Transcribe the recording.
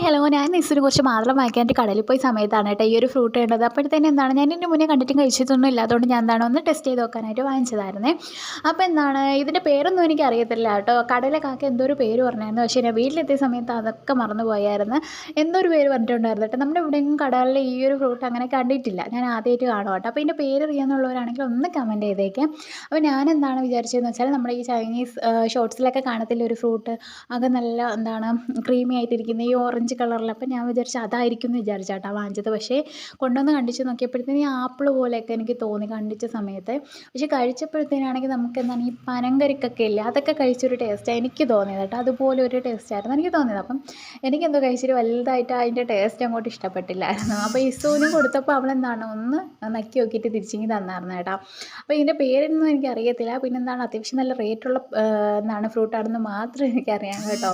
Hello. ഞാൻ നിസിന് കുറച്ച് മാതളം വാങ്ങിക്കാനായിട്ട് കടയിൽ പോയ സമയത്താണ് കേട്ടോ ഈ ഒരു ഫ്രൂട്ട് കണ്ടത്. അപ്പോഴത്തേനും ഞാൻ ഇതിൻ്റെ മുന്നേ കണ്ടിട്ടും കഴിച്ചിട്ടൊന്നും ഇല്ല. അതുകൊണ്ട് ഞാൻ ഒന്ന് ടെസ്റ്റ് ചെയ്ത് നോക്കാനായിട്ട് വാങ്ങിച്ചതായിരുന്നേ. അപ്പോൾ ഇതിൻ്റെ പേരൊന്നും എനിക്ക് അറിയത്തില്ല കേട്ടോ. കടയിലെ കാക്ക എന്തോ ഒരു പേര് പറഞ്ഞായിരുന്നു. പക്ഷേ ഞാൻ വീട്ടിലെത്തിയ സമയത്ത് അതൊക്കെ മറന്നു പോയായിരുന്നു. എന്തോ ഒരു പേര് പറഞ്ഞിട്ടുണ്ടായിരുന്നു കേട്ടോ. നമ്മുടെ ഇവിടെയെങ്കിലും കടകളിൽ ഈ ഒരു ഫ്രൂട്ട് അങ്ങനെ കണ്ടിട്ടില്ല. ഞാൻ ആദ്യമായിട്ട് കാണുക കേട്ടോ. അപ്പോൾ ഇതിൻ്റെ പേര് അറിയാമെന്നുള്ളവരാണെങ്കിൽ ഒന്ന് കമൻറ്റ് ചെയ്തേക്കാം. അപ്പോൾ ഞാൻ വിചാരിച്ചതെന്ന് വെച്ചാൽ നമ്മുടെ ഈ ചൈനീസ് ഷോർട്സിലൊക്കെ കാണത്തില്ല ഒരു ഫ്രൂട്ട് അത് നല്ല ക്രീമി ആയിട്ടിരിക്കുന്ന ഈ ഓറഞ്ച് കളറിൽ. അപ്പം ഞാൻ വിചാരിച്ചു അതായിരിക്കും എന്ന് വിചാരിച്ചാട്ടോ വാങ്ങിച്ചത്. പക്ഷേ കൊണ്ടുവന്ന് കണ്ടിച്ച് നോക്കിയപ്പോഴത്തേനും ഈ ആപ്പിൾ പോലെയൊക്കെ എനിക്ക് തോന്നി കണ്ടിച്ച സമയത്ത്. പക്ഷേ കഴിച്ചപ്പോഴത്തേനാണെങ്കിൽ നമുക്ക് ഈ പനങ്കരിക്കൊക്കെ ഇല്ലേ, അതൊക്കെ കഴിച്ചൊരു ടേസ്റ്റാണ് എനിക്ക് തോന്നിയത് കേട്ടോ. അതുപോലെ ഒരു ടേസ്റ്റായിരുന്നു എനിക്ക് തോന്നിയത്. അപ്പം എനിക്കെന്തോ കഴിച്ചിട്ട് വലുതായിട്ട് അതിൻ്റെ ടേസ്റ്റ് അങ്ങോട്ട് ഇഷ്ടപ്പെട്ടില്ലായിരുന്നു. അപ്പോൾ ഇസുവിനും കൊടുത്തപ്പോൾ അവൾ ഒന്ന് നക്കി നോക്കിയിട്ട് തിരിച്ചിങ്ങി തന്നായിരുന്നു കേട്ടോ. അപ്പോൾ ഇതിൻ്റെ പേരൊന്നും എനിക്കറിയത്തില്ല. പിന്നെ അത്യാവശ്യം നല്ല റേറ്റുള്ള ഫ്രൂട്ടാണെന്ന് മാത്രം എനിക്കറിയാം കേട്ടോ.